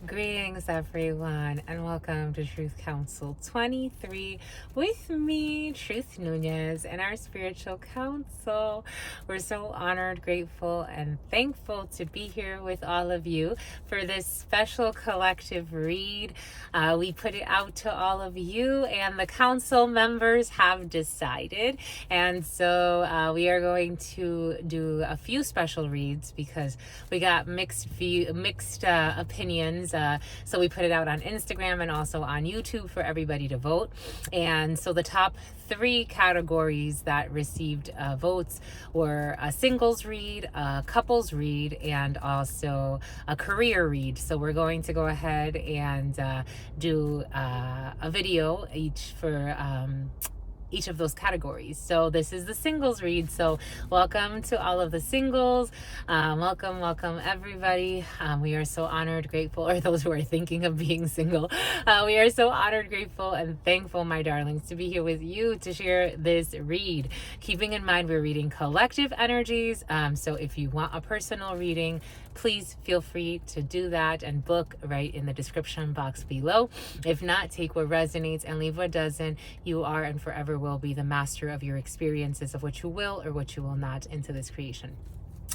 Greetings, everyone, and welcome to Truth Council 23 with me, Truth Nunez, and our spiritual council. We're so honored, grateful, and thankful to be here with all of you for this special collective read. We put it out to all of you, and the council members have decided. And so we are going to do a few special reads because we got mixed opinions. So we put it out on Instagram and also on YouTube for everybody to vote. And so the top 3 categories that received votes were a singles read, a couples read, and also a career read. So we're going to go ahead and do a video each for each of those categories. So this is the singles read. So welcome to all of the singles. Welcome everybody. We are so honored, grateful, or those who are thinking of being single. We are so honored, grateful, and thankful, my darlings, to be here with you to share this read. Keeping in mind we're reading collective energies. So if you want a personal reading, please feel free to do that and book right in the description box below. If not, take what resonates and leave what doesn't. You are and forever will be the master of your experiences of what you will or what you will not into this creation.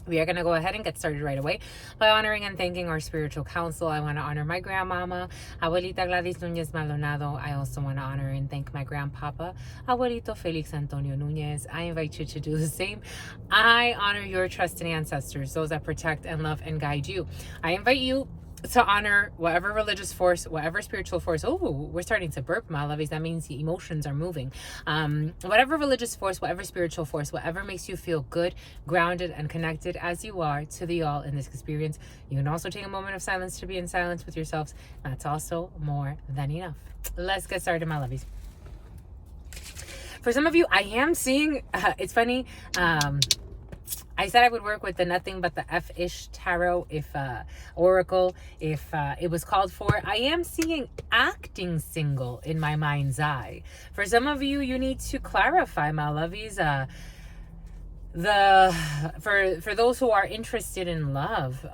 We are going to go ahead and get started right away by honoring and thanking our spiritual council. I want to honor my grandmama, Abuelita Gladys Nunez Maldonado. I also want to honor and thank my grandpapa, Abuelito Felix Antonio Nunez. I invite you to do the same. I honor your trusted ancestors, those that protect and love and guide you. I invite you to honor whatever religious force, whatever spiritual force. Oh, we're starting to burp, my lovies. That means the emotions are moving. Whatever religious force, whatever spiritual force, whatever makes you feel good, grounded, and connected as you are to the all in this experience. You can also take a moment of silence to be in silence with yourselves. That's also more than enough. Let's get started, my lovies. For some of you, I am seeing, it's funny, I said I would work with the Nothing But the F-ish Tarot, if Oracle, if it was called for. I am seeing acting single in my mind's eye. For some of you, you need to clarify, my lovies. For those who are interested in love,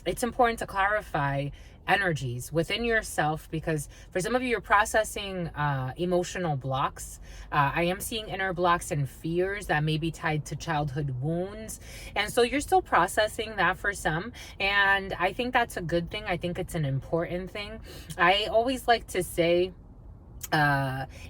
it's important to clarify energies within yourself, because for some of you, you're processing emotional blocks. I am seeing inner blocks and fears that may be tied to childhood wounds, and so you're still processing that for some, and I think that's a good thing. I think it's an important thing. I always like to say,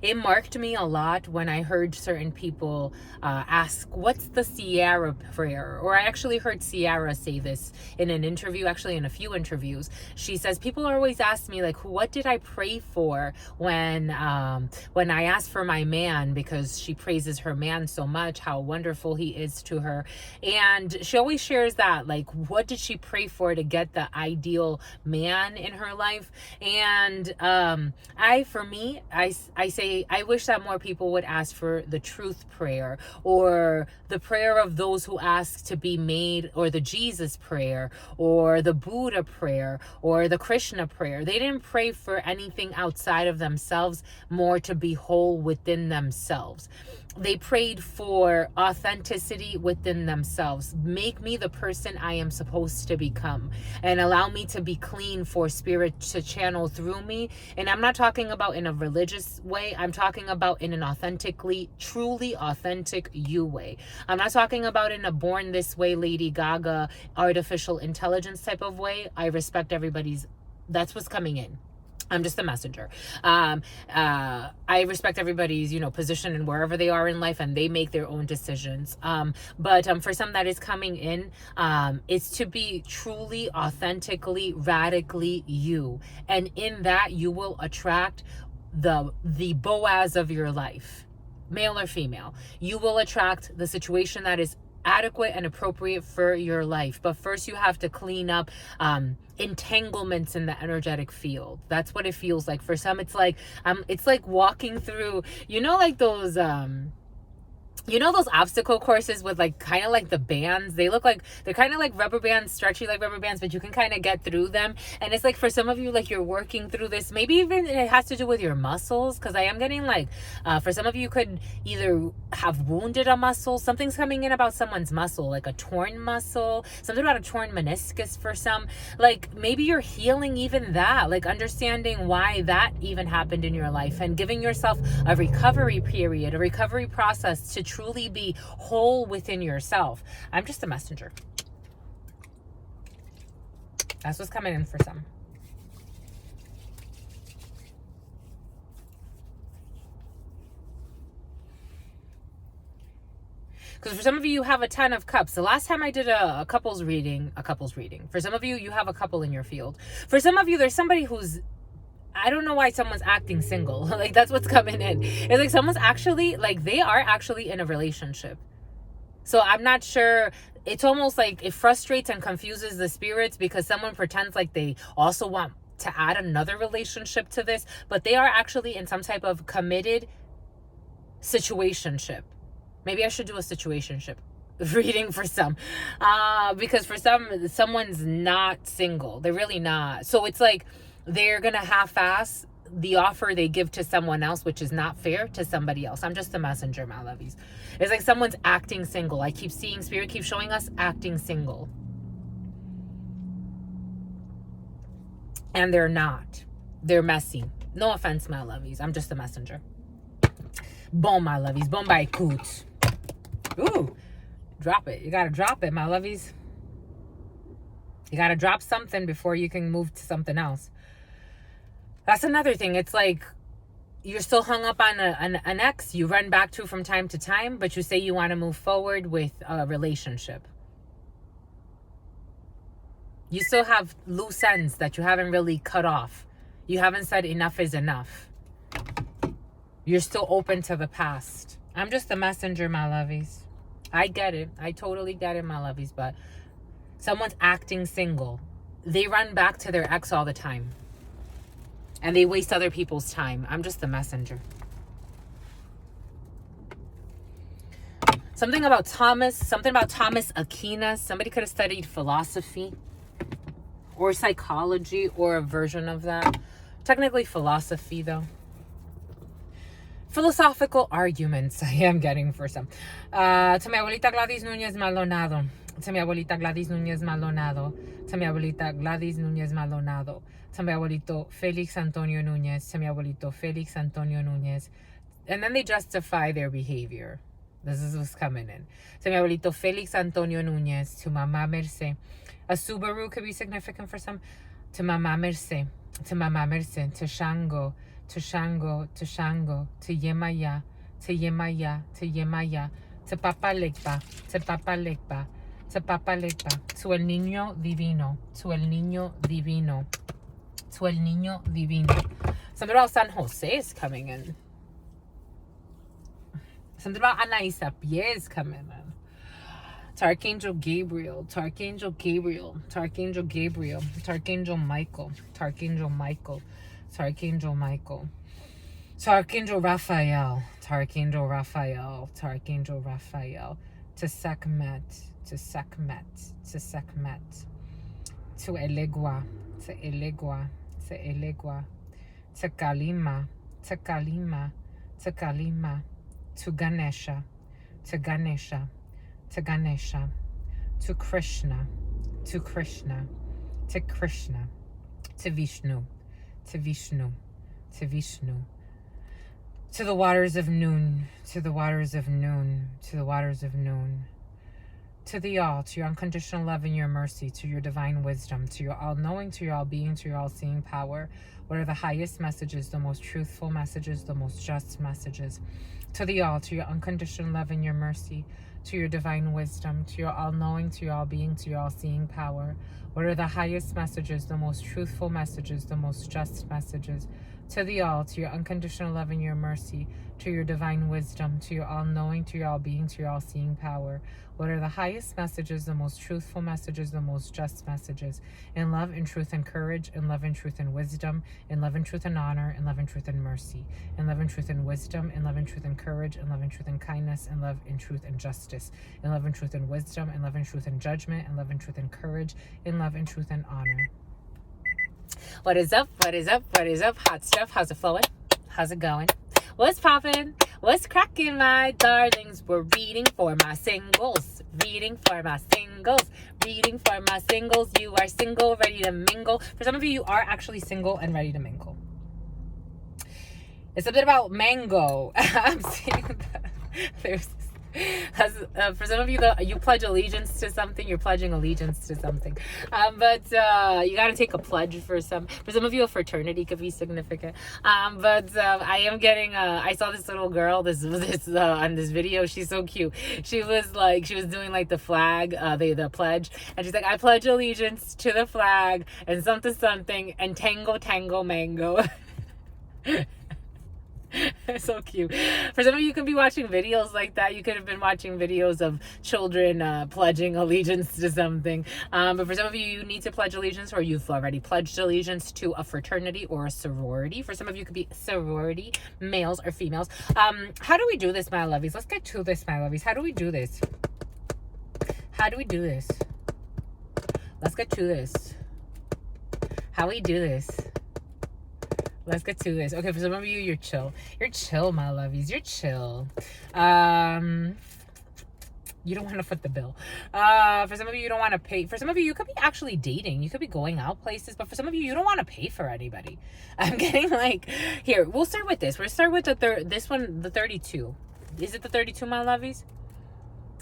it marked me a lot when I heard certain people ask, what's the Sierra prayer? Or I actually heard Sierra say this in an interview, actually in a few interviews. She says, people always ask me, like, what did I pray for when I asked for my man, because she praises her man so much, how wonderful he is to her. And she always shares that, like, what did she pray for to get the ideal man in her life? And I say, I wish that more people would ask for the truth prayer, or the prayer of those who ask to be made, or the Jesus prayer, or the Buddha prayer, or the Krishna prayer. They didn't pray for anything outside of themselves, more to be whole within themselves. They prayed for authenticity within themselves. Make me the person I am supposed to become, and allow me to be clean for spirit to channel through me. And I'm not talking about in a religious way. I'm talking about in an authentically, truly authentic you way. I'm not talking about in a born this way, Lady Gaga, artificial intelligence type of way. I respect everybody's, that's what's coming in. I'm just the messenger. I respect everybody's, position and wherever they are in life, and they make their own decisions. But for some that is coming in, it's to be truly, authentically, radically you. And in that, you will attract the Boaz of your life, male or female. You will attract the situation that is adequate and appropriate for your life. But first you have to clean up entanglements in the energetic field. That's what it feels like. For some, it's like walking through, like those You know those obstacle courses with like kind of like the bands? They look like they're kind of like rubber bands, stretchy like rubber bands, but you can kind of get through them. And it's like for some of you, like you're working through this. Maybe even it has to do with your muscles, because I am getting like for some of you could either have wounded a muscle. Something's coming in about someone's muscle, like a torn muscle, something about a torn meniscus for some. Like maybe you're healing even that, like understanding why that even happened in your life and giving yourself a recovery period, a recovery process to truly be whole within yourself. I'm just a messenger. That's what's coming in for some. Because for some of you, you have a 10 of cups. The last time I did a couples reading. For some of you, you have a couple in your field. For some of you, there's somebody who's, I don't know why someone's acting single. Like that's what's coming in. It's like someone's actually, like they are actually in a relationship. So I'm not sure. It's almost like it frustrates and confuses the spirits because someone pretends like they also want to add another relationship to this, but they are actually in some type of committed situationship. Maybe I should do a situationship reading for some, because for some, someone's not single. They're really not. So it's like they're gonna half-ass the offer they give to someone else, which is not fair to somebody else. I'm just a messenger, my lovies. It's like someone's acting single. I keep seeing, spirit keeps showing us acting single. And they're not. They're messy. No offense, my lovies. I'm just a messenger. Bon, my lovies. Bon by coot. Ooh. Drop it. You gotta drop it, my lovies. You gotta drop something before you can move to something else. That's another thing. It's like you're still hung up on an ex you run back to from time to time, but you say you want to move forward with a relationship. You still have loose ends that you haven't really cut off. You haven't said enough is enough. You're still open to the past. I'm just a messenger, my lovies. I get it. I totally get it, my lovies. But someone's acting single. They run back to their ex all the time. And they waste other people's time. I'm just the messenger. Something about Thomas Aquinas. Somebody could have studied philosophy or psychology or a version of that. Technically philosophy, though. Philosophical arguments I am getting for some. To mi abuelita Gladys Núñez Maldonado. To mi abuelita Gladys Núñez Maldonado. To mi abuelita Gladys Núñez Maldonado. To mi abuelito Felix Antonio Núñez. To mi abuelito Felix Antonio Núñez. And then they justify their behavior. This is what's coming in. To mi abuelito Felix Antonio Núñez. To Mama Merce. A Subaru could be significant for some. To Mama Merce. To Mama Merce. To Shango. To Shango. To Shango. To Yemaya. To Yemaya. To Yemaya. To Papa Legba. To Papa Legba. To Papa Legba. To El Niño Divino. To El Niño Divino. To El Niño Divino. Something about San Jose is coming in. Something about Anaísa Pie is coming in. To Archangel Gabriel. To Archangel Gabriel. To Archangel Gabriel. To Archangel Michael. To Archangel Michael. To Archangel Michael. To Archangel Raphael. To Archangel Raphael. To Archangel Raphael. To Sekhmet. To Sekhmet. To Sekhmet. To Elegua. To Elegua. To Elegua. To Kalima. To Kalima. To Kalima. To Ganesha. To Ganesha. To Ganesha. To Krishna. To Krishna. To Krishna. To Vishnu. To Vishnu. To Vishnu. To the waters of noon. To the waters of noon. To the waters of noon. To the all, to your unconditional love and your mercy, to your divine wisdom, to your all-knowing, to your all-being, to your all-seeing power. What are the highest messages, the most truthful messages, the most just messages? To the all, to your unconditional love and your mercy, to your divine wisdom, to your all-knowing, to your all-being, to your all-seeing power. What are the highest messages, the most truthful messages, the most just messages? To the all, to your unconditional love and your mercy, to your divine wisdom, to your all-knowing, to your all-being, to your all-seeing power. What are the highest messages, the most truthful messages, the most just messages? In love, in truth, and courage. In love, in truth, and wisdom. In love, in truth, and honor. In love, in truth, and mercy. In love, in truth, and wisdom. In love, in truth, and courage. In love, in truth, and kindness. In love, in truth, and justice. In love, in truth, and wisdom. In love, in truth, and judgment. In love, in truth, and courage. In love, in truth, and honor. What is up? What is up? What is up? Hot stuff. How's it flowing? How's it going? What's poppin'? What's cracking, my darlings? We're reading for my singles. Reading for my singles. Reading for my singles. You are single, ready to mingle. For some of you, you are actually single and ready to mingle. It's a bit about mango. I'm seeing that. For some of you, you pledge allegiance to something. You're pledging allegiance to something. But you got to take a pledge for some. For some of you, a fraternity could be significant. But I am getting. I saw this little girl. This on this video. She's so cute. She was doing like the flag, the pledge, and she's like, I pledge allegiance to the flag and something something and tango mango. So cute. For some of you, could be watching videos like that. You could have been watching videos of children pledging allegiance to something. But for some of you, you need to pledge allegiance, or you've already pledged allegiance to a fraternity or a sorority. For some of you, it could be sorority, males or females. How do we do this, my lovies? Let's get to this, my lovies. How do we do this? How do we do this? Let's get to this. How we do this? Let's get to this. Okay, for some of you, you're chill. You're chill, my lovies. You're chill. You don't want to foot the bill. For some of you, you don't want to pay. For some of you, you could be actually dating. You could be going out places. But for some of you, you don't want to pay for anybody. I'm getting like... Here, we'll start with this. We'll start with this one, the 32. Is it the 32, my lovies?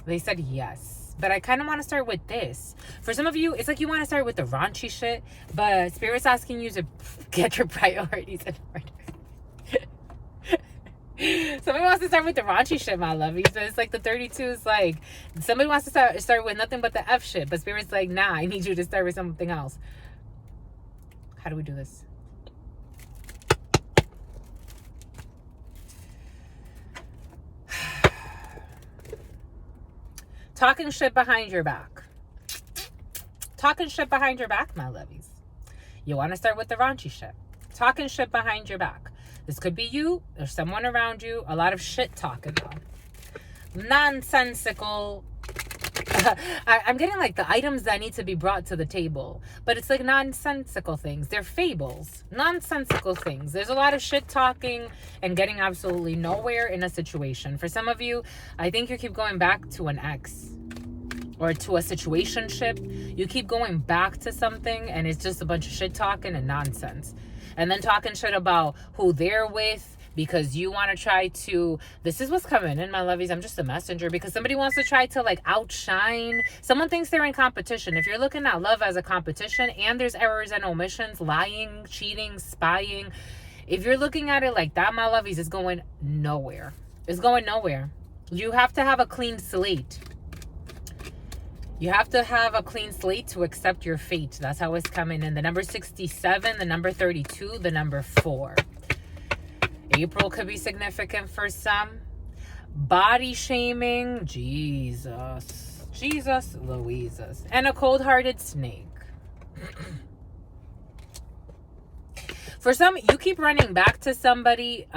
They said yes. But I kind of want to start with this. For some of you, it's like you want to start with the raunchy shit, but Spirit's asking you to get your priorities in order. Somebody wants to start with the raunchy shit, my lovies. So it's like the 32 is like, somebody wants to start with nothing but the F shit, but Spirit's like, nah, I need you to start with something else. How do we do this? Talking shit behind your back. Talking shit behind your back, my lovies. You want to start with the raunchy shit. Talking shit behind your back. This could be you or someone around you. A lot of shit talking though. Nonsensical. I'm getting like the items that need to be brought to the table. But it's like nonsensical things. They're fables. Nonsensical things. There's a lot of shit talking and getting absolutely nowhere in a situation. For some of you, I think you keep going back to an ex or to a situationship. You keep going back to something and it's just a bunch of shit talking and nonsense. And then talking shit about who they're with, because you want to try to, this is what's coming in, my lovies. I'm just a messenger, because somebody wants to try to like outshine. Someone thinks they're in competition. If you're looking at love as a competition and there's errors and omissions, lying, cheating, spying, if you're looking at it like that, my lovies, it's going nowhere. It's going nowhere. You have to have a clean slate. You have to have a clean slate to accept your fate. That's how it's coming in. The number 67, the number 32, the number 4. April could be significant for some. Body shaming. Jesus Louises. And a cold-hearted snake. For some, you keep running back to somebody.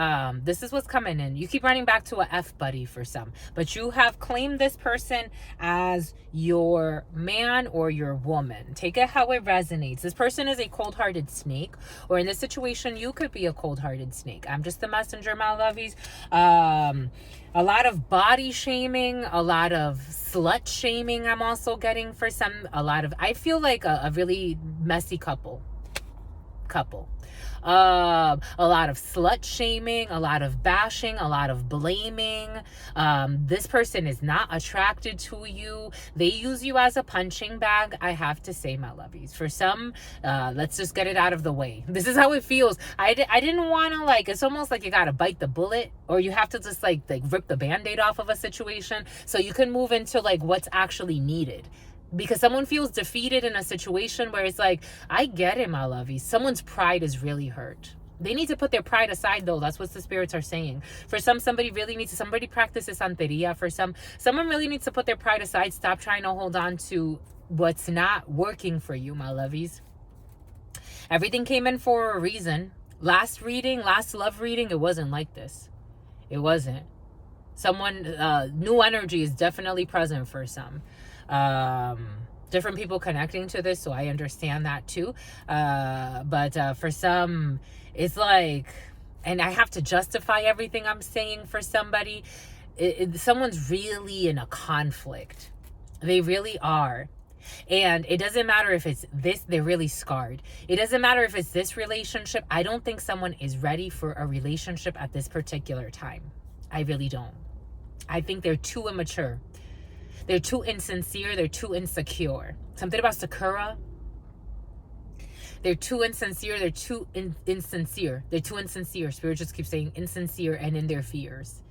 This is what's coming in. You keep running back to a F buddy for some. But you have claimed this person as your man or your woman. Take it how it resonates. This person is a cold-hearted snake. Or in this situation, you could be a cold-hearted snake. I'm just the messenger, my lovies. A lot of body shaming. A lot of slut shaming I'm also getting for some. I feel like a really messy couple. A lot of slut shaming, a lot of bashing, a lot of blaming. This person is not attracted to you. They use you as a punching bag, I have to say, my lovies. For some, let's just get it out of the way. This is how it feels. I didn't want to, like, it's almost like you got to bite the bullet, or you have to just like rip the band-aid off of a situation so you can move into like what's actually needed. Because someone feels defeated in a situation where it's like, I get it, my lovies. Someone's pride is really hurt. They need to put their pride aside, though. That's what the spirits are saying. For some, somebody practices santeria. For someone really needs to put their pride aside. Stop trying to hold on to what's not working for you, my lovies. Everything came in for a reason. Last love reading, it wasn't like this. It wasn't. New energy is definitely present for some. Different people connecting to this, so I understand that too. But for some, it's like, and I have to justify everything I'm saying for somebody. Someone's really in a conflict. They really are. And it doesn't matter if it's this, they're really scarred. It doesn't matter if it's this relationship. I don't think someone is ready for a relationship at this particular time. I really don't. I think they're too immature. They're too insincere. They're too insecure. Something about Sakura. They're too insincere. They're too insincere. They're too insincere. Spirit just keeps saying insincere and in their fears.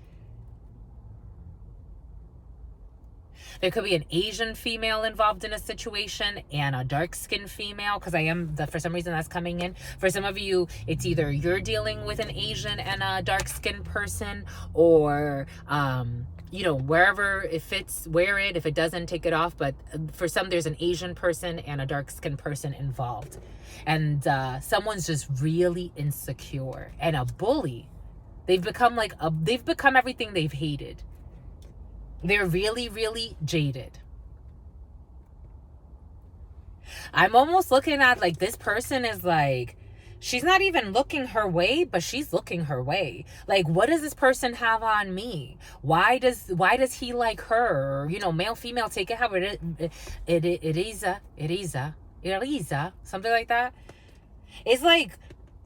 There could be an Asian female involved in a situation and a dark-skinned female, because for some reason that's coming in. For some of you, it's either you're dealing with an Asian and a dark-skinned person, or wherever it fits, wear it. If it doesn't, take it off. But for some, there's an Asian person and a dark-skinned person involved. And someone's just really insecure and a bully. They've become everything they've hated. They're really, really jaded. I'm almost looking at like this person is like, she's not even looking her way, but she's looking her way. Like, what does this person have on me? Why does he like her? Or, male, female, take it how it is, something like that. It's like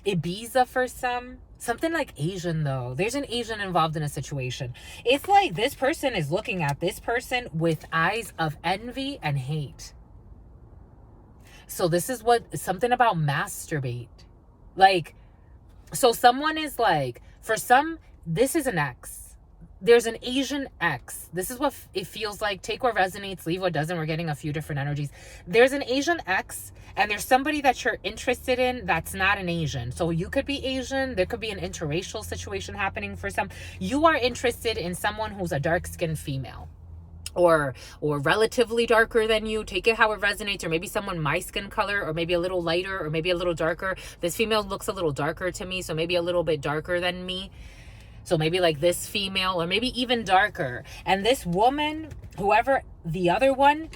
Ibiza for some. Something like Asian, though. There's an Asian involved in a situation. It's like this person is looking at this person with eyes of envy and hate. So this is something about masturbate. Like, so someone is like, for some, this is an ex. There's an Asian ex. This is what it feels like. Take what resonates, leave what doesn't. We're getting a few different energies. There's an Asian ex, and there's somebody that you're interested in that's not an Asian. So you could be Asian. There could be an interracial situation happening for some. You are interested in someone who's a dark-skinned female. Or relatively darker than you. Take it how it resonates. Or maybe someone my skin color, or maybe a little lighter, or maybe a little darker. This female looks a little darker to me, so maybe a little bit darker than me. So maybe like this female, or maybe even darker. And this woman, whoever the other one,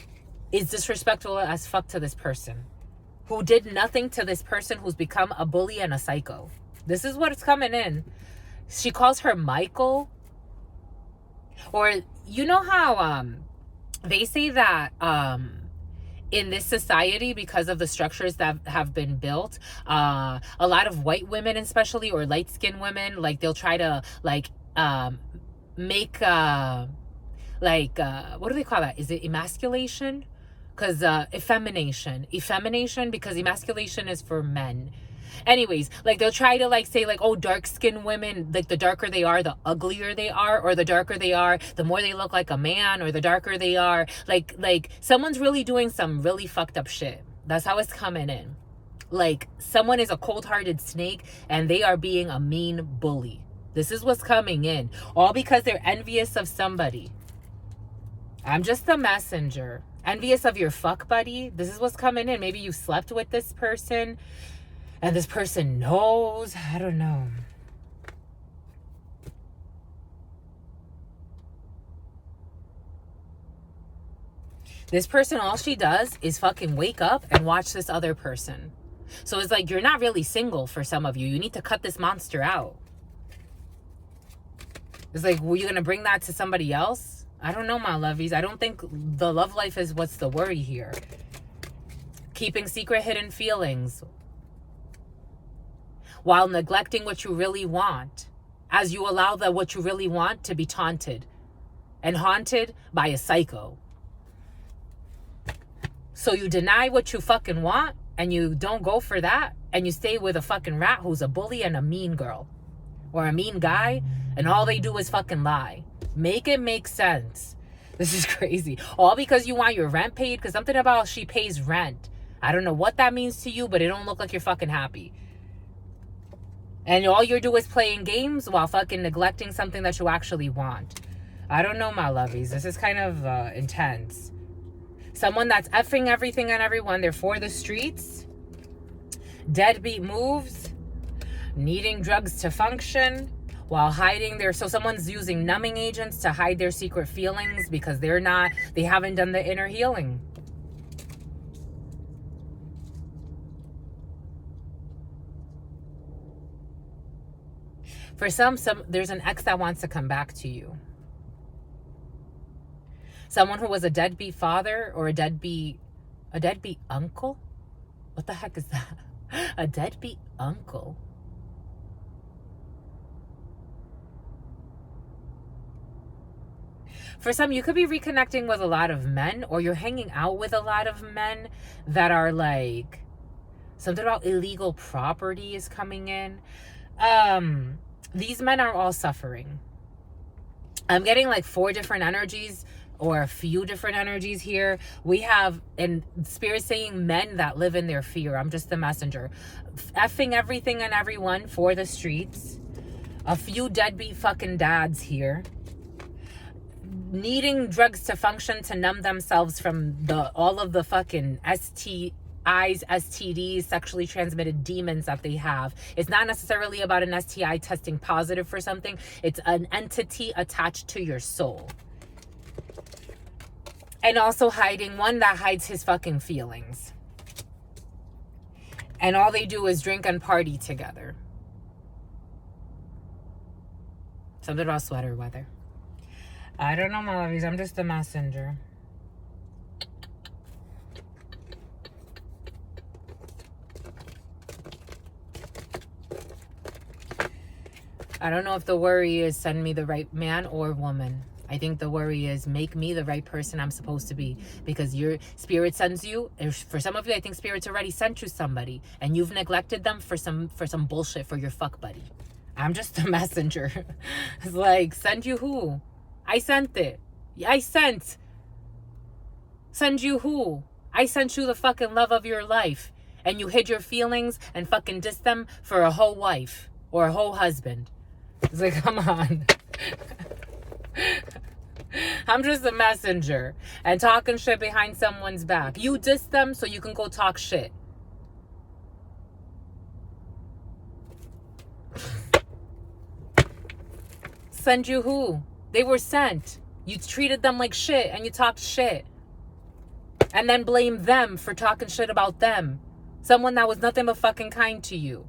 is disrespectful as fuck to this person, who did nothing to this person, who's become a bully and a psycho. This is what's coming in. She calls her Michael. Or you know how they say that in this society, because of the structures that have been built, a lot of white women especially, or light-skinned women, like they'll try to make what do they call that? Is it emasculation? Because effemination, because emasculation is for men. Anyways, like they'll try to like say like, oh, dark-skinned women, like the darker they are, the uglier they are, or the darker they are, the more they look like a man, or the darker they are, like someone's really doing some really fucked up shit. That's how it's coming in. Like someone is a cold-hearted snake and they are being a mean bully. This is what's coming in, all because they're envious of somebody. I'm just the messenger. Envious of your fuck buddy. This is what's coming in. Maybe you slept with this person and this person knows. I don't know. This person, all she does is fucking wake up and watch this other person. So it's like, you're not really single for some of you. You need to cut this monster out. It's like, were you going to bring that to somebody else? I don't know, my lovies. I don't think the love life is what's the worry here. Keeping secret hidden feelings while neglecting what you really want, as you allow what you really want to be taunted and haunted by a psycho. So you deny what you fucking want and you don't go for that, and you stay with a fucking rat who's a bully and a mean girl or a mean guy, and all they do is fucking lie. Make it make sense. This is crazy. All because you want your rent paid, because something about she pays rent. I don't know what that means to you, but it don't look like you're fucking happy. And all you do is playing games while fucking neglecting something that you actually want. I don't know, my lovies. This is kind of intense. Someone that's effing everything and everyone. They're for the streets. Deadbeat moves. Needing drugs to function while hiding their... So someone's using numbing agents to hide their secret feelings because they haven't done the inner healing. For some there's an ex that wants to come back to you. Someone who was a deadbeat father or a deadbeat uncle? What the heck is that? A deadbeat uncle. For some, you could be reconnecting with a lot of men, or you're hanging out with a lot of men that are like, something about illegal property is coming in. These men are all suffering. I'm getting like 4 different energies, or a few different energies here. We have, and Spirit saying, men that live in their fear. I'm just the messenger. Effing everything and everyone for the streets. A few deadbeat fucking dads here. Needing drugs to function, to numb themselves from all of the fucking STIs, STDs, sexually transmitted demons that they have. It's not necessarily about an STI testing positive for something. It's an entity attached to your soul. And also hiding, one that hides his fucking feelings. And all they do is drink and party together. Something about sweater weather. I don't know, my lovies. I'm just a messenger. I don't know if the worry is send me the right man or woman. I think the worry is make me the right person I'm supposed to be, because your spirit sends you. For some of you, I think spirit's already sent you somebody and you've neglected them for some bullshit for your fuck buddy. I'm just a messenger. It's like, send you who? I sent it. I sent. Send you who? I sent you the fucking love of your life. And you hid your feelings and fucking dissed them for a whole wife or a whole husband. It's like, come on. I'm just a messenger and talking shit behind someone's back. You dissed them so you can go talk shit. Send you who? They were sent. You treated them like shit and you talked shit. And then blame them for talking shit about them. Someone that was nothing but fucking kind to you.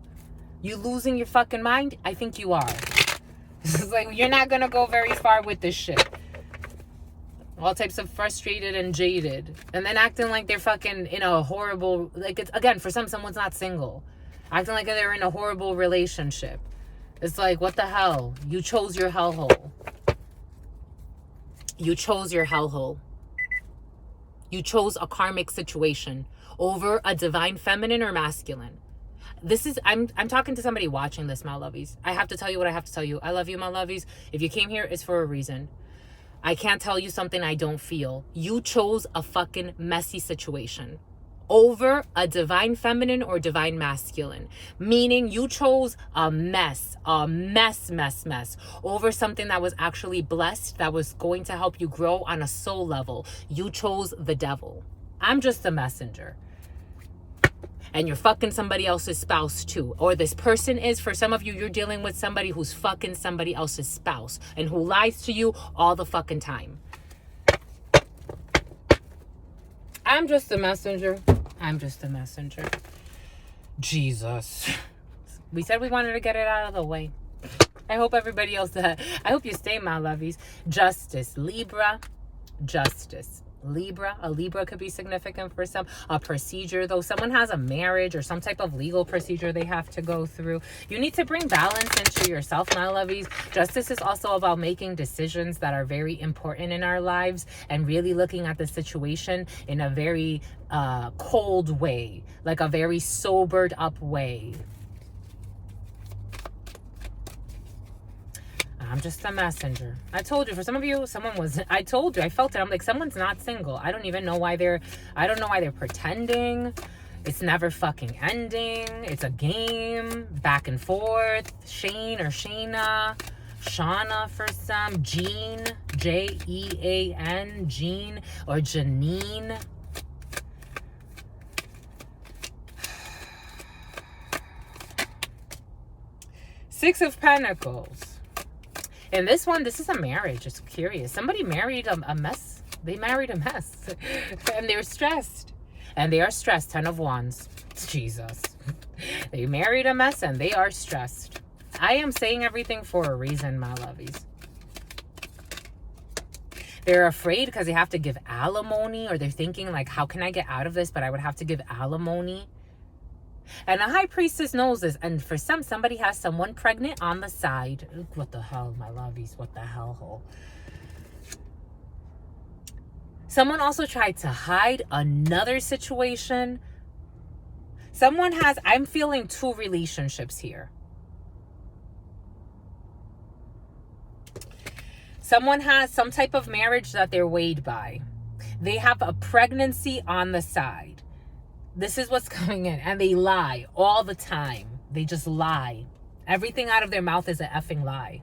You losing your fucking mind? I think you are. It's like, you're not gonna go very far with this shit. All types of frustrated and jaded. And then acting like they're fucking in a horrible... Like, it's, again, for someone's not single. Acting like they're in a horrible relationship. It's like, what the hell? You chose your hellhole. You chose your hellhole. You chose a karmic situation over a divine feminine or masculine. This is, I'm talking to somebody watching this, my lovies. I have to tell you what I have to tell you. I love you, my lovies. If you came here, it's for a reason. I can't tell you something I don't feel. You chose a fucking messy situation over a divine feminine or divine masculine. Meaning you chose a mess over something that was actually blessed, that was going to help you grow on a soul level. You chose the devil. I'm just a messenger. And you're fucking somebody else's spouse too. Or this person is, for some of you, you're dealing with somebody who's fucking somebody else's spouse and who lies to you all the fucking time. I'm just a messenger. I'm just a messenger. Jesus. We said we wanted to get it out of the way. I hope everybody else, I hope you stay, my lovies. Justice. Libra. Justice. Libra. A Libra could be significant for some. A procedure, though. Someone has a marriage or some type of legal procedure they have to go through. You need to bring balance into yourself, my lovies. Justice is also about making decisions that are very important in our lives and really looking at the situation in a very cold way, like a very sobered up way. I'm just a messenger. I told you, for some of you, I told you, I felt it. I'm like, someone's not single. I don't even know why I don't know why they're pretending. It's never fucking ending. It's a game, back and forth. Shane or Shayna, Shauna for some, Jean, Jean, Jean, or Janine. Six of Pentacles. And this one, this is a marriage. It's curious. Somebody married a mess. They married a mess. And they're stressed. And they are stressed. 10 of Wands. Jesus. They married a mess and they are stressed. I am saying everything for a reason, my lovies. They're afraid because they have to give alimony, or they're thinking like, how can I get out of this? But I would have to give alimony. And the High Priestess knows this. And for somebody has someone pregnant on the side. What the hell, my lovies? What the hell? Someone also tried to hide another situation. Someone has, I'm feeling 2 relationships here. Someone has some type of marriage that they're weighed by. They have a pregnancy on the side. This is what's coming in. And they lie all the time. They just lie. Everything out of their mouth is an effing lie.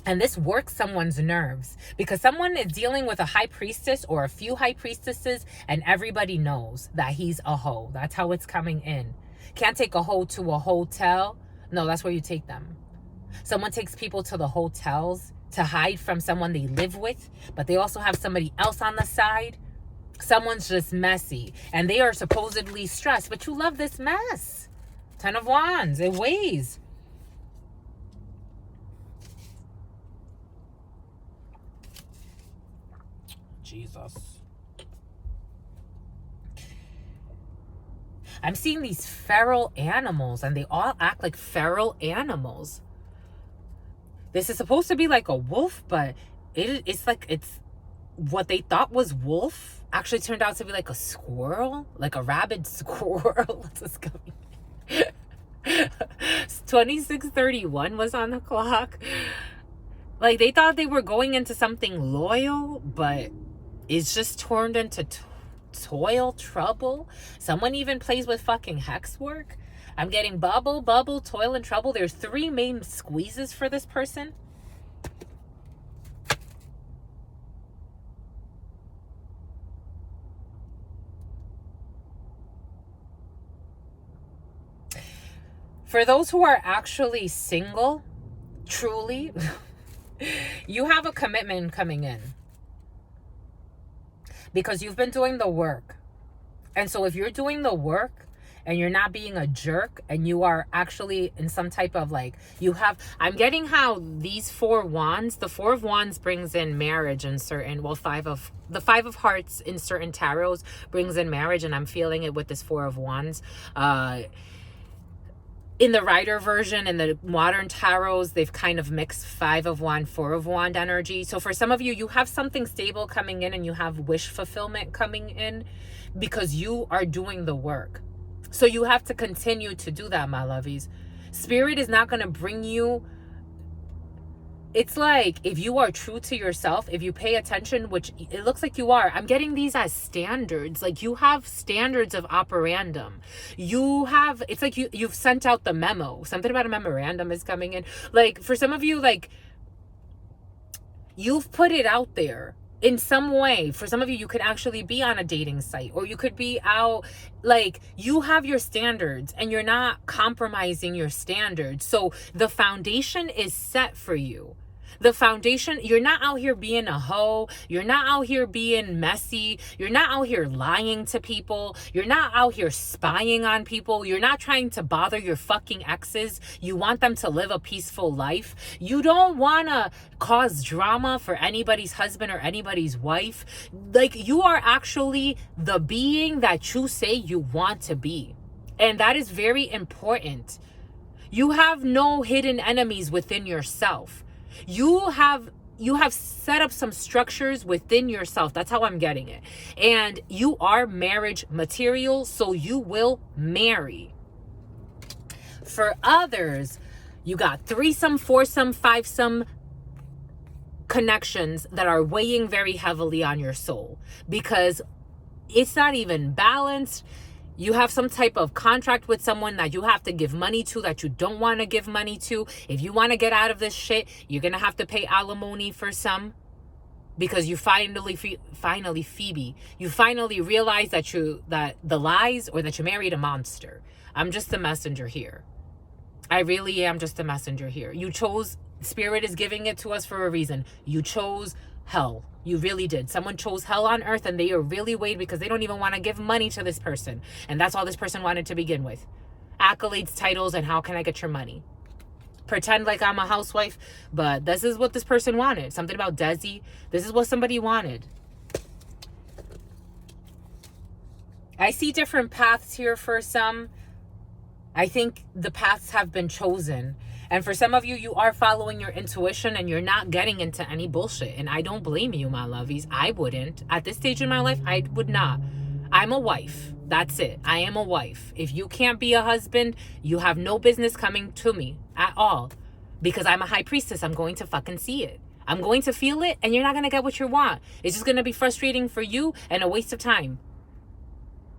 And this works someone's nerves because someone is dealing with a High Priestess or a few High Priestesses, and everybody knows that he's a hoe. That's how it's coming in. Can't take a hoe to a hotel. No, that's where you take them. Someone takes people to the hotels to hide from someone they live with, but they also have somebody else on the side. Someone's just messy and they are supposedly stressed, but you love this mess. 10 of Wands. It weighs. Jesus. I'm seeing these feral animals and they all act like feral animals. This is supposed to be like a wolf, but it's like it's what they thought was wolf actually turned out to be like a squirrel, like a rabid squirrel. What's this coming? 2631 was on the clock. Like they thought they were going into something loyal, but it's just turned into toil, trouble. Someone even plays with fucking hex work. I'm getting bubble, toil, and trouble. There's 3 main squeezes for this person. For those who are actually single, truly, you have a commitment coming in. Because you've been doing the work. And so if you're doing the work and you're not being a jerk and you are actually in some type of like, you have, I'm getting how these 4 wands, the 4 of Wands brings in marriage in certain, well, the 5 of Hearts in certain tarots brings in marriage, and I'm feeling it with this 4 of Wands. In the Rider version and the modern tarots, they've kind of mixed 5 of Wand, 4 of Wand energy. So for some of you, you have something stable coming in and you have wish fulfillment coming in because you are doing the work. So you have to continue to do that, my lovies. Spirit is not going to bring you. It's like if you are true to yourself, if you pay attention, which it looks like you are, I'm getting these as standards. Like you have standards of operandum. You have, it's like you've sent out the memo. Something about a memorandum is coming in. Like for some of you, like you've put it out there in some way. For some of you, you could actually be on a dating site, or you could be out, like you have your standards and you're not compromising your standards. So the foundation is set for you. The foundation, you're not out here being a hoe. You're not out here being messy. You're not out here lying to people. You're not out here spying on people. You're not trying to bother your fucking exes. You want them to live a peaceful life. You don't want to cause drama for anybody's husband or anybody's wife. Like you are actually the being that you say you want to be. And that is very important. You have no hidden enemies within yourself. You have set up some structures within yourself. That's how I'm getting it. And you are marriage material, so you will marry. For others, you got threesome, foursome, fivesome connections that are weighing very heavily on your soul because it's not even balanced. You have some type of contract with someone that you have to give money to that you don't want to give money to. If you want to get out of this shit, you're going to have to pay alimony for some. Because you finally, Phoebe, you finally realize that the lies, or that you married a monster. I'm just the messenger here. I really am just a messenger here. You chose, Spirit is giving it to us for a reason. You chose hell. You really did. Someone chose hell on earth, and they are really weighed because they don't even want to give money to this person. And that's all this person wanted to begin with. Accolades, titles, and how can I get your money? Pretend like I'm a housewife, but this is what this person wanted. Something about Desi. This is what somebody wanted. I see different paths here for some. I think the paths have been chosen. And for some of you, you are following your intuition and you're not getting into any bullshit. And I don't blame you, my lovies. I wouldn't. At this stage in my life, I would not. I'm a wife. That's it. I am a wife. If you can't be a husband, you have no business coming to me at all. Because I'm a high priestess. I'm going to fucking see it. I'm going to feel it, and you're not going to get what you want. It's just going to be frustrating for you and a waste of time.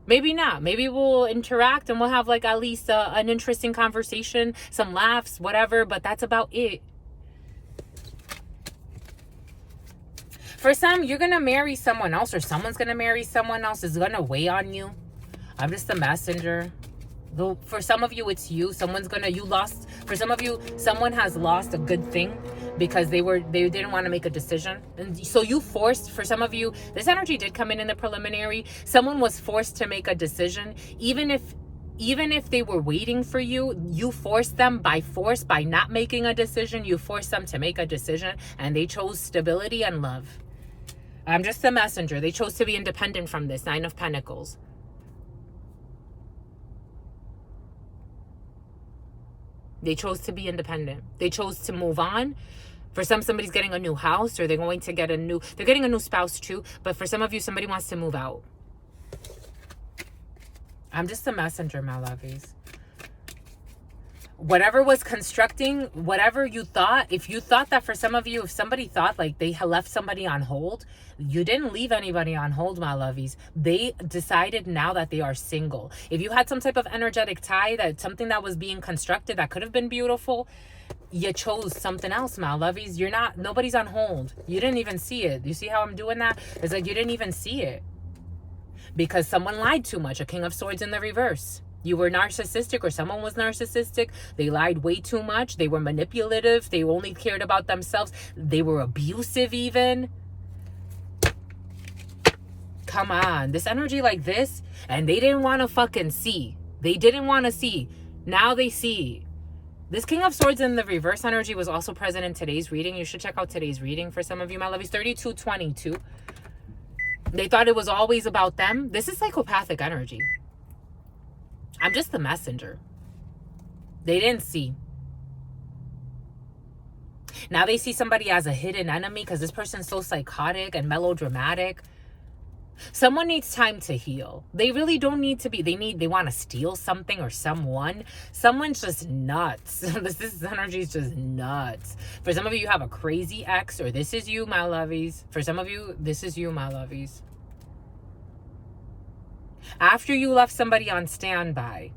Maybe not. Maybe we'll interact and we'll have like at least an interesting conversation, some laughs, whatever, but that's about it. For some, you're going to marry someone else, or someone's going to marry someone else. It's going to weigh on you. I'm just a messenger. Though for some of you, it's you. For some of you, someone has lost a good thing because they didn't want to make a decision. And so you forced, for some of you, this energy did come in the preliminary. Someone was forced to make a decision. Even if they were waiting for you, you forced them by force, by not making a decision. You forced them to make a decision, and they chose stability and love. I'm just a messenger. They chose to be independent from this. 9 of Pentacles. They chose to be independent. They chose to move on. For some, somebody's getting a new house, or they're getting a new spouse too. But for some of you, somebody wants to move out. I'm just a messenger, my lovies. Whatever was constructing, whatever you thought, if you thought that for some of you, if somebody thought like they left somebody on hold, you didn't leave anybody on hold, my lovies. They decided now that they are single. If you had some type of energetic tie, that something that was being constructed that could have been beautiful, you chose something else, my lovies. Nobody's on hold. You didn't even see it. You see how I'm doing that? It's like you didn't even see it. Because someone lied too much. A King of Swords in the reverse. You were narcissistic, or someone was narcissistic. They lied way too much. They were manipulative. They only cared about themselves. They were abusive even. Come on. This energy like this. And they didn't want to fucking see. They didn't want to see. Now they see. This King of Swords in the reverse energy was also present in today's reading. You should check out today's reading for some of you, my lovies. 3222. They thought it was always about them. This is psychopathic energy. I'm just the messenger. They didn't see. Now they see somebody as a hidden enemy because this person's so psychotic and melodramatic. Someone needs time to heal. They really don't need to be. They want to steal something or someone. Someone's just nuts. This energy is just nuts. For some of you have a crazy ex, or this is you, my lovies. For some of you, this is you, my lovies. After you left somebody on standby,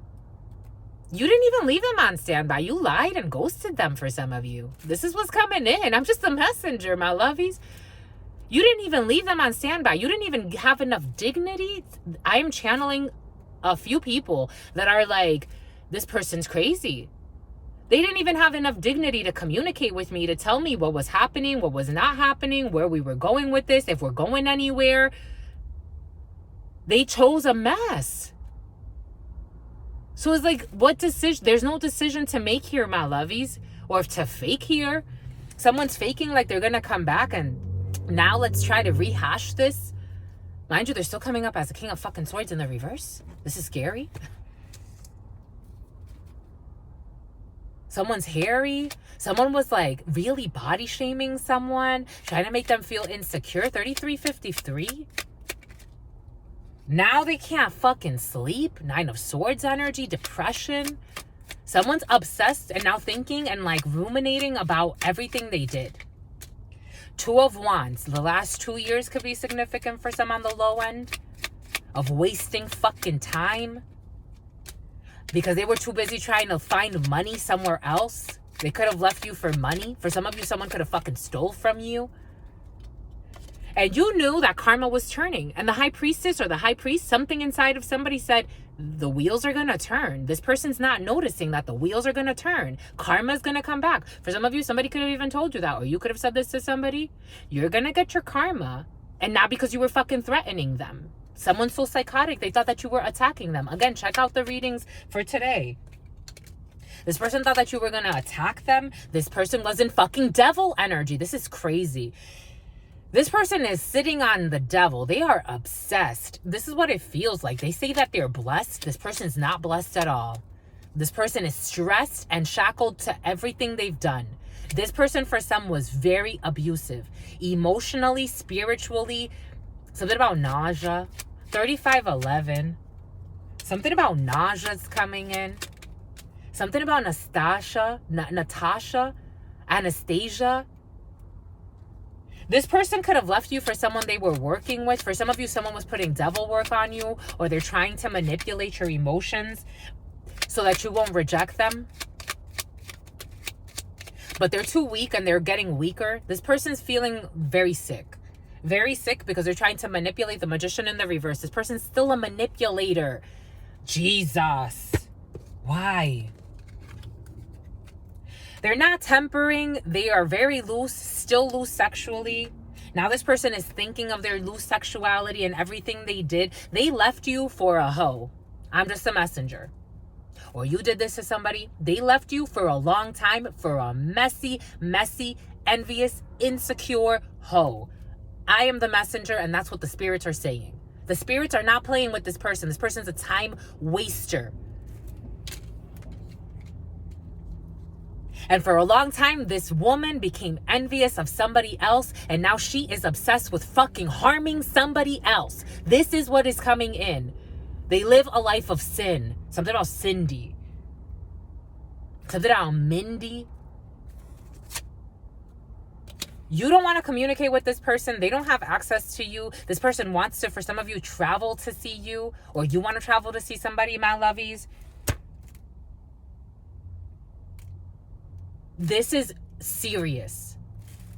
you didn't even leave them on standby. You lied and ghosted them for some of you. This is what's coming in. I'm just the messenger, my lovies. You didn't even leave them on standby. You didn't even have enough dignity. I am channeling a few people that are like, this person's crazy. They didn't even have enough dignity to communicate with me, to tell me what was happening, what was not happening, where we were going with this, if we're going anywhere. They chose a mess. So it's like, what decision? There's no decision to make here, my lovies, or to fake here. Someone's faking like they're going to come back, and now let's try to rehash this. Mind you, they're still coming up as a King of fucking Swords in the reverse. This is scary. Someone's hairy. Someone was like really body shaming someone, trying to make them feel insecure. 3353. Now they can't fucking sleep. 9 of Swords energy, depression. Someone's obsessed and now thinking and like ruminating about everything they did. 2 of Wands. The last 2 years could be significant for some on the low end. of wasting fucking time because they were too busy trying to find money somewhere else. They could have left you for money. For some of you, someone could have fucking stole from you. And you knew that karma was turning. And the high priestess or the high priest, something inside of somebody said, the wheels are going to turn. This person's not noticing that the wheels are going to turn. Karma's going to come back. For some of you, somebody could have even told you that. Or you could have said this to somebody. You're going to get your karma. And not because you were fucking threatening them. Someone's so psychotic, they thought that you were attacking them. Again, check out the readings for today. This person thought that you were going to attack them. This person was in fucking devil energy. This is crazy. This person is sitting on the devil. They are obsessed. This is what it feels like. They say that they're blessed. This person's not blessed at all. This person is stressed and shackled to everything they've done. This person for some was very abusive. Emotionally, spiritually, something about nausea. 3511. Something about nausea's coming in. Something about Natasha, Anastasia. This person could have left you for someone they were working with. For some of you, someone was putting devil work on you, or they're trying to manipulate your emotions so that you won't reject them. But they're too weak and they're getting weaker. This person's feeling very sick. Very sick because they're trying to manipulate the magician in the reverse. This person's still a manipulator. Jesus. Why? They're not tempering. They are very loose, still loose sexually. Now this person is thinking of their loose sexuality and everything they did. They left you for a hoe. I'm just a messenger. Or you did this to somebody. They left you for a long time for a messy, envious, insecure hoe. I am the messenger, and that's what the spirits are saying. The spirits are not playing with this person. This person's a time waster. And for a long time, this woman became envious of somebody else, and now she is obsessed with fucking harming somebody else. This is what is coming in. They live a life of sin. Something about Cindy. Something about Mindy. You don't want to communicate with this person. They don't have access to you. This person wants to, for some of you, travel to see you, or you want to travel to see somebody, my lovies. This is serious.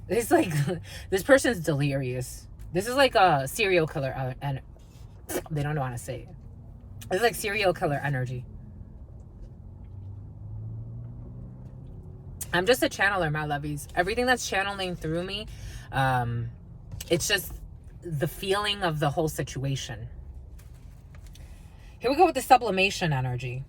It's like, this person's delirious. This is like a serial killer, and they don't know how to say it. It's like serial killer energy. I'm just a channeler, my lovies. Everything that's channeling through me, it's just the feeling of the whole situation. Here we go with the sublimation energy.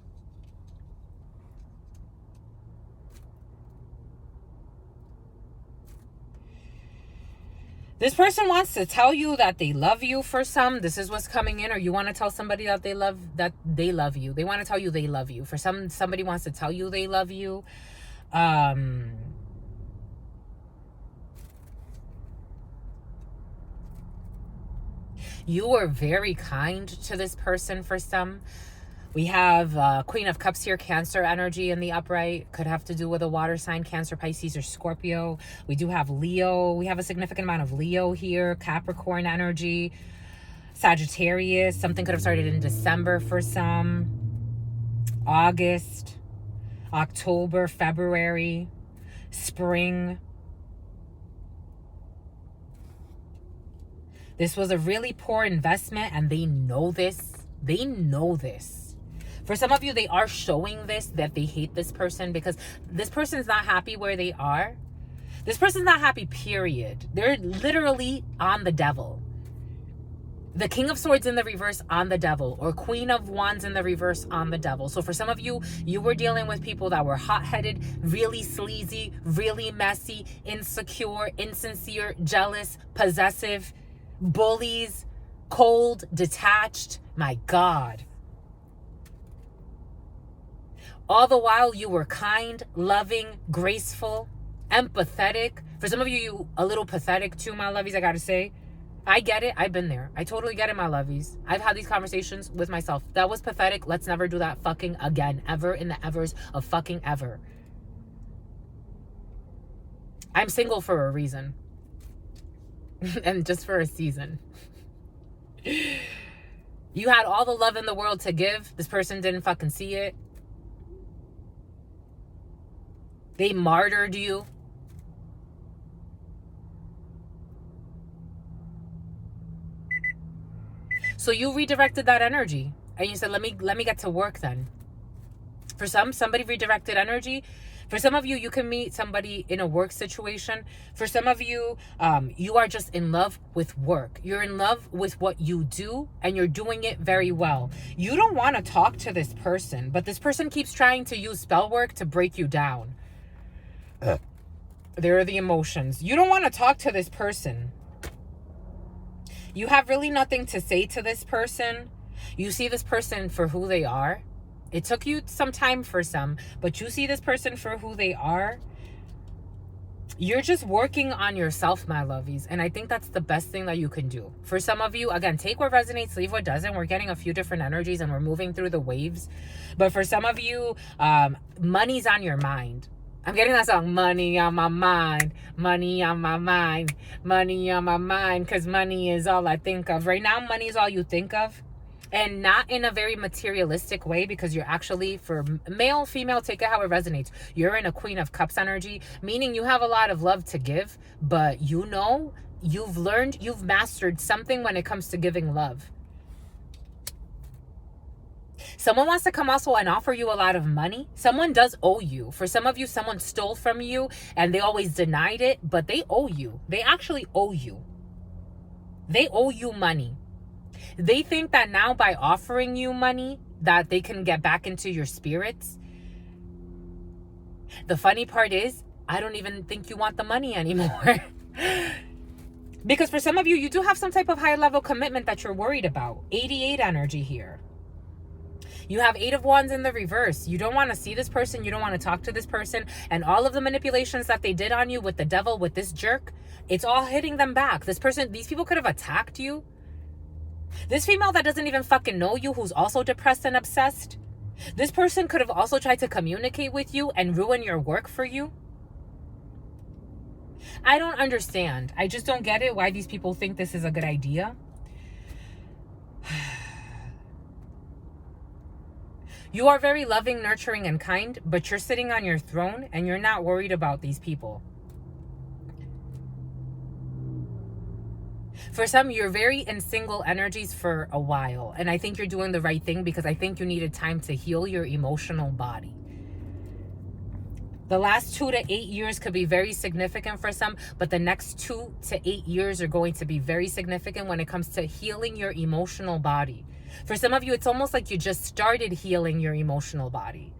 This person wants to tell you that they love you for some. This is what's coming in. Or you want to tell somebody that they love you. They want to tell you they love you. For somebody wants to tell you they love you. You were very kind to this person for some. We have Queen of Cups here, Cancer energy in the upright. Could have to do with a water sign, Cancer, Pisces, or Scorpio. We do have Leo. We have a significant amount of Leo here, Capricorn energy, Sagittarius. Something could have started in December for some. August, October, February, spring. This was a really poor investment, and they know this. They know this. For some of you, they are showing this, that they hate this person because this person's not happy where they are. This person's not happy, period. They're literally on the devil. The King of Swords in the reverse on the devil, or Queen of Wands in the reverse on the devil. So for some of you, you were dealing with people that were hot-headed, really sleazy, really messy, insecure, insincere, jealous, possessive, bullies, cold, detached. My God. All the while you were kind, loving, graceful, empathetic. For some of you, you a little pathetic too, my lovies, I gotta say. I get it. I've been there. I totally get it, my lovies. I've had these conversations with myself. That was pathetic. Let's never do that fucking again. Ever in the evers of fucking ever. I'm single for a reason. And just for a season. You had all the love in the world to give. This person didn't fucking see it. They martyred you. So you redirected that energy. And you said, let me get to work then. For somebody redirected energy. For some of you, you can meet somebody in a work situation. For some of you, you are just in love with work. You're in love with what you do, and you're doing it very well. You don't want to talk to this person, but this person keeps trying to use spell work to break you down. There are the emotions. You don't want to talk to this person. You have really nothing to say to this person. You see this person for who they are. It took you some time for some, but you see this person for who they are. You're just working on yourself, my lovies. And I think that's the best thing that you can do. For some of you, again, take what resonates, leave what doesn't. We're getting a few different energies and we're moving through the waves. But for some of you, money's on your mind. I'm getting that song, money on my mind, money on my mind, money on my mind, because money is all I think of. Right now, money is all you think of. And not in a very materialistic way, because you're actually, for male, female, take it how it resonates. You're in a Queen of Cups energy, meaning you have a lot of love to give, but you know, you've mastered something when it comes to giving love. Someone wants to come also and offer you a lot of money. Someone does owe you. For some of you, someone stole from you and they always denied it, but they owe you. They actually owe you. They owe you money. They think that now by offering you money that they can get back into your spirits. The funny part is, I don't even think you want the money anymore. Because for some of you, you do have some type of high level commitment that you're worried about. 88 energy here. You have 8 of Wands in the reverse. You don't want to see this person. You don't want to talk to this person. And all of the manipulations that they did on you with the devil, with this jerk, it's all hitting them back. This person, these people could have attacked you. This female that doesn't even fucking know you, who's also depressed and obsessed. This person could have also tried to communicate with you and ruin your work for you. I don't understand. I just don't get it why these people think this is a good idea. You are very loving, nurturing, and kind, but you're sitting on your throne and you're not worried about these people. For some, you're very in single energies for a while. And I think you're doing the right thing because I think you needed time to heal your emotional body. The last 2 to 8 years could be very significant for some, but the next 2 to 8 years are going to be very significant when it comes to healing your emotional body. For some of you, it's almost like you just started healing your emotional body.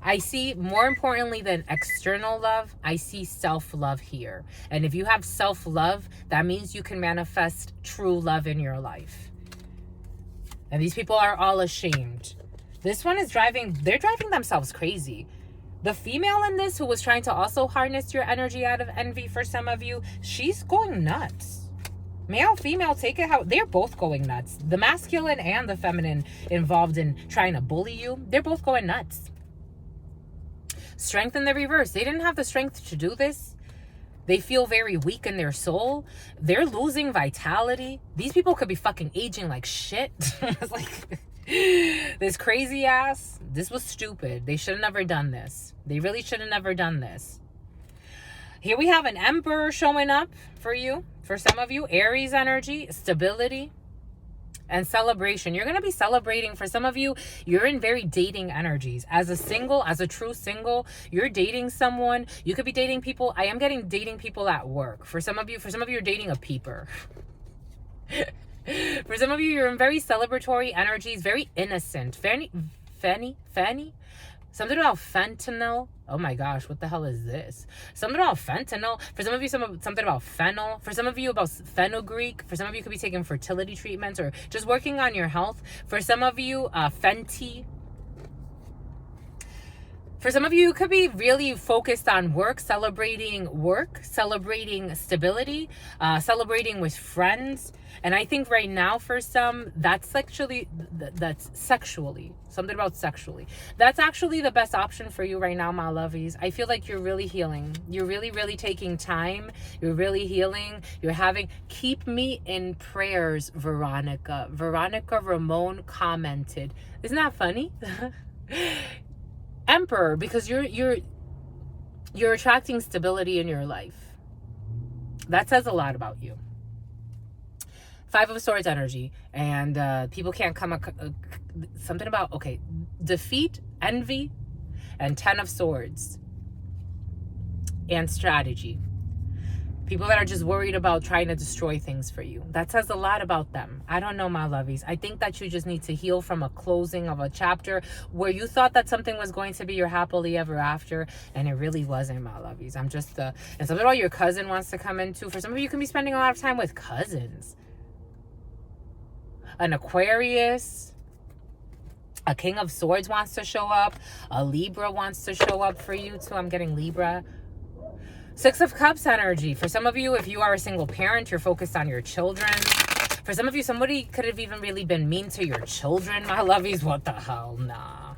I see, more importantly than external love, I see self-love here. And if you have self-love, that means you can manifest true love in your life. And these people are all ashamed. This one is they're driving themselves crazy. The female in this who was trying to also harness your energy out of envy for some of you, she's going nuts. Male, female, take it how, they're both going nuts. The masculine and the feminine involved in trying to bully you, they're both going nuts. Strength in the reverse. They didn't have the strength to do this. They feel very weak in their soul. They're losing vitality. These people could be fucking aging like shit. It's like, this crazy ass, this was stupid. They should have never done this. They really should have never done this. Here we have an Emperor showing up for you. For some of you, Aries energy, stability, and celebration. You're going to be celebrating. For some of you, you're in very dating energies. As a single, as a true single, you're dating someone. You could be dating people. I am getting dating people at work. For some of you, you're dating a peeper. For some of you, you're in very celebratory energies, very innocent. Fanny? Something about fentanyl. Oh my gosh, what the hell is this? Something about fentanyl. For some of you, something about fennel. For some of you, about fenugreek. For some of you, could be taking fertility treatments or just working on your health. For some of you, Fenty. For some of you, you could be really focused on work, celebrating stability, celebrating with friends. And I think right now for some, that's sexually, something about sexually. That's actually the best option for you right now, my lovies. I feel like you're really healing. You're really, really taking time. You're really healing. Keep me in prayers, Veronica. Veronica Ramon commented. Isn't that funny? Emperor, because you're attracting stability in your life. That says a lot about you. 5 of Swords energy, and people can't come something about defeat, envy, and 10 of Swords and strategy. People that are just worried about trying to destroy things for you. That says a lot about them. I don't know, my lovies. I think that you just need to heal from a closing of a chapter where you thought that something was going to be your happily ever after, and it really wasn't, my lovies. And something about your cousin wants to come into. For some of you, can be spending a lot of time with cousins. An Aquarius. A King of Swords wants to show up. A Libra wants to show up for you too. I'm getting Libra. 6 of Cups energy. For some of you, if you are a single parent, you're focused on your children. For some of you, somebody could have even really been mean to your children, my lovies. What the hell? Nah.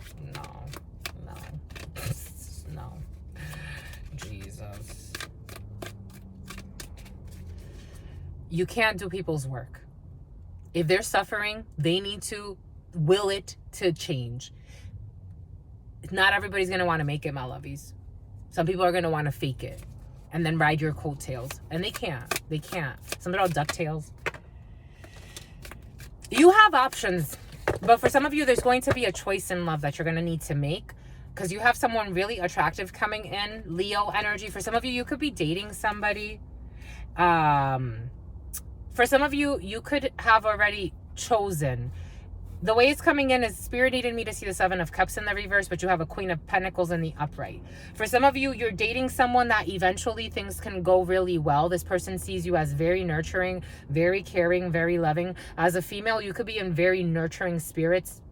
No. Jesus. You can't do people's work. If they're suffering, they need to will it to change. Not everybody's going to want to make it, my lovies. Some people are going to want to fake it and then ride your coattails. And they can't. Something about DuckTales. You have options. But for some of you, there's going to be a choice in love that you're going to need to make. Because you have someone really attractive coming in. Leo energy. For some of you, you could be dating somebody. For some of you, you could have already chosen. The way it's coming in is Spirit needed me to see the 7 of Cups in the reverse, but you have a Queen of Pentacles in the upright. For some of you, you're dating someone that eventually things can go really well. This person sees you as very nurturing, very caring, very loving. As a female, you could be in very nurturing spirits,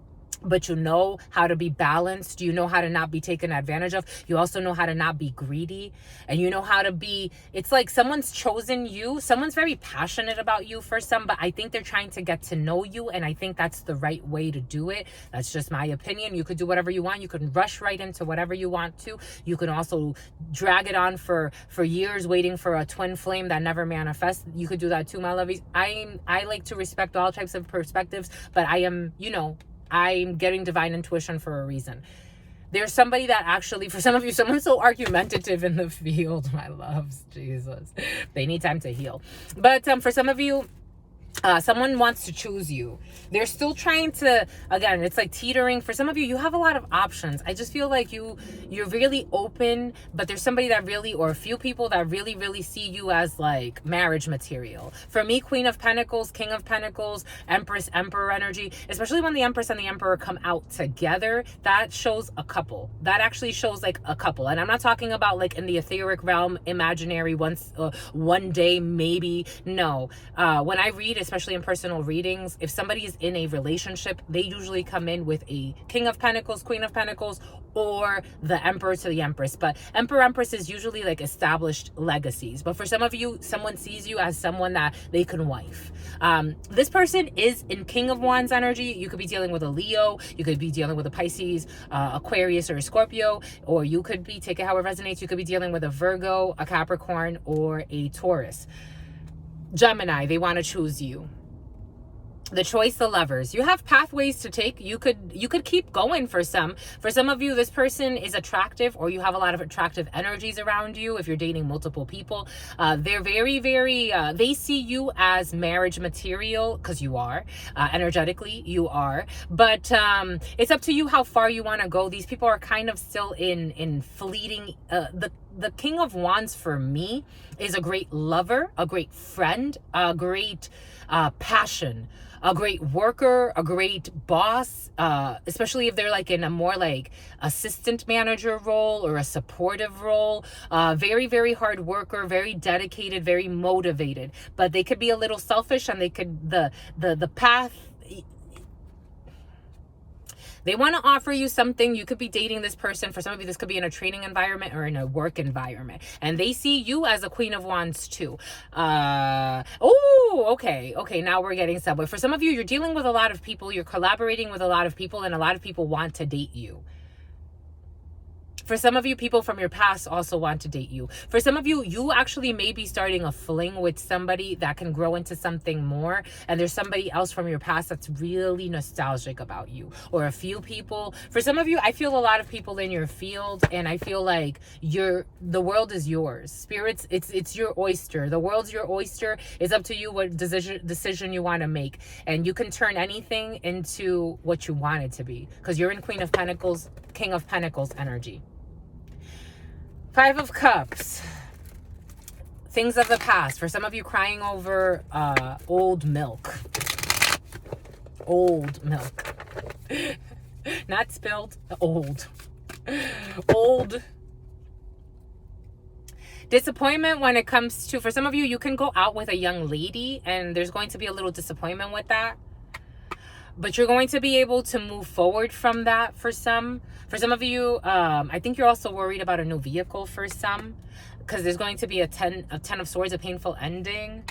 but you know how to be balanced. You know how to not be taken advantage of. You also know how to not be greedy. And you know how to be, it's like someone's chosen you. Someone's very passionate about you for some, but I think they're trying to get to know you. And I think that's the right way to do it. That's just my opinion. You could do whatever you want. You can rush right into whatever you want to. You can also drag it on for years waiting for a twin flame that never manifests. You could do that too, my lovies. I like to respect all types of perspectives, but I'm getting divine intuition for a reason. There's somebody that actually, for some of you, someone's so argumentative in the field, my loves. Jesus. They need time to heal. But for some of you, someone wants to choose you. They're still trying to, again, it's like teetering. For some of you, you have a lot of options. I just feel like you're really open, but there's somebody that really, or a few people that really, really see you as like marriage material. For me, Queen of Pentacles, King of Pentacles, Empress, Emperor energy, especially when the Empress and the Emperor come out together, that shows a couple. That actually shows like a couple. And I'm not talking about like in the etheric realm, imaginary, one day, maybe. No. When I read, especially in personal readings, if somebody is in a relationship, they usually come in with a King of Pentacles, Queen of Pentacles, or the Emperor to the Empress. But Emperor, Empress is usually like established legacies. But for some of you, someone sees you as someone that they can wife. This person is in King of Wands energy. You could be dealing with a Leo. You could be dealing with a Pisces, Aquarius, or a Scorpio. Or you could be, take it how it resonates, you could be dealing with a Virgo, a Capricorn, or a Taurus. Gemini, they want to choose you. The choice, the Lovers. You have pathways to take. You could keep going for some. For some of you, this person is attractive, or you have a lot of attractive energies around you. If you're dating multiple people, they're very, very, they see you as marriage material, because you are, energetically, you are. But it's up to you how far you want to go. These people are kind of still in fleeting, the King of Wands for me is a great lover, a great friend, a great passion, a great worker, a great boss, especially if they're like in a more like assistant manager role or a supportive role. Very, very hard worker, very dedicated, very motivated. But they could be a little selfish, and they could, the path, They want to offer you something. You could be dating this person. For some of you, this could be in a training environment or in a work environment. And they see you as a Queen of Wands too. Okay. Now we're getting somewhere. For some of you, you're dealing with a lot of people. You're collaborating with a lot of people, and a lot of people want to date you. For some of you, people from your past also want to date you. For some of you, you actually may be starting a fling with somebody that can grow into something more. And there's somebody else from your past that's really nostalgic about you. Or a few people. For some of you, I feel a lot of people in your field. And I feel like the world is yours. Spirits, it's your oyster. The world's your oyster. It's up to you what decision you want to make. And you can turn anything into what you want it to be. Because you're in Queen of Pentacles, King of Pentacles energy. 5 of Cups. Things of the past. For some of you, crying over old milk. Old milk. Not spilled. Old. Old. Disappointment when it comes to, for some of you, you can go out with a young lady and there's going to be a little disappointment with that. But you're going to be able to move forward from that for some. For some of you, I think you're also worried about a new vehicle for some. Because there's going to be a 10 of Swords, a painful ending.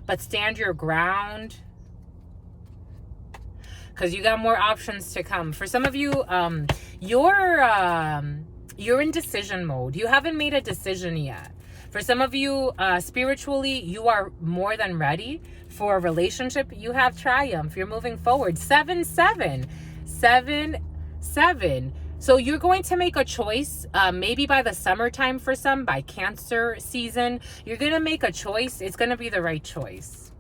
But stand your ground. Because you got more options to come. For some of you, you're in decision mode. You haven't made a decision yet. For some of you, spiritually, you are more than ready for a relationship. You have triumph. You're moving forward. 7-7. 7-7. So you're going to make a choice, maybe by the summertime for some, by Cancer season. You're going to make a choice. It's going to be the right choice.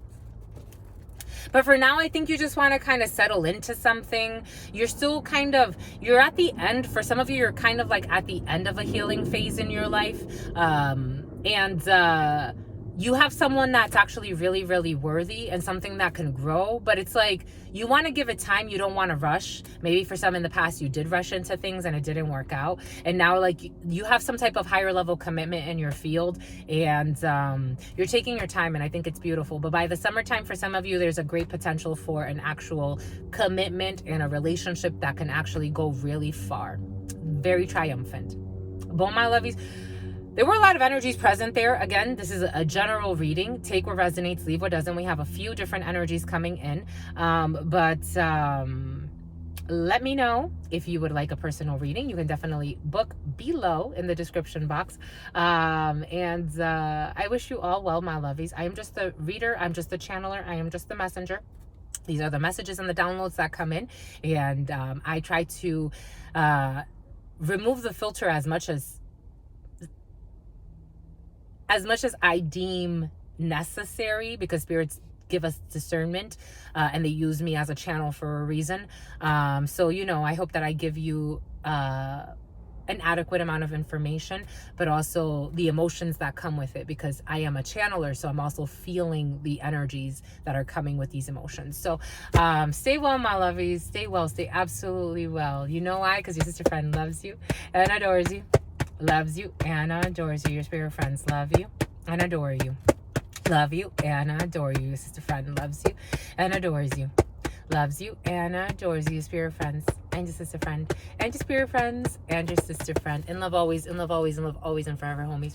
But for now, I think you just want to kind of settle into something. You're still you're at the end. For some of you, you're kind of like at the end of a healing phase in your life. You have someone that's actually really, really worthy and something that can grow. But it's like, you want to give it time. You don't want to rush. Maybe for some in the past, you did rush into things and it didn't work out. And now like you have some type of higher level commitment in your field. And you're taking your time, and I think it's beautiful. But by the summertime, for some of you, there's a great potential for an actual commitment and a relationship that can actually go really far. Very triumphant. But my lovies, there were a lot of energies present there. Again, this is a general reading. Take what resonates, leave what doesn't. We have a few different energies coming in. Let me know if you would like a personal reading. You can definitely book below in the description box. I wish you all well, my lovies. I am just the reader. I'm just the channeler. I am just the messenger. These are the messages and the downloads that come in. And I try to remove the filter as much as I deem necessary, because spirits give us discernment and they use me as a channel for a reason. So, I hope that I give you an adequate amount of information, but also the emotions that come with it, because I am a channeler. So I'm also feeling the energies that are coming with these emotions. So stay well, my lovies. Stay well. Stay absolutely well. You know why? Because your sister friend loves you and adores you. Loves you and adores you. Your spirit friends love you and adore you. Love you and adore you. Your sister friend loves you and adores you. Loves you and adores you. Your spirit friends and your sister friend and your spirit friends and your sister friend. In love always, in love always, in love always and forever, homies.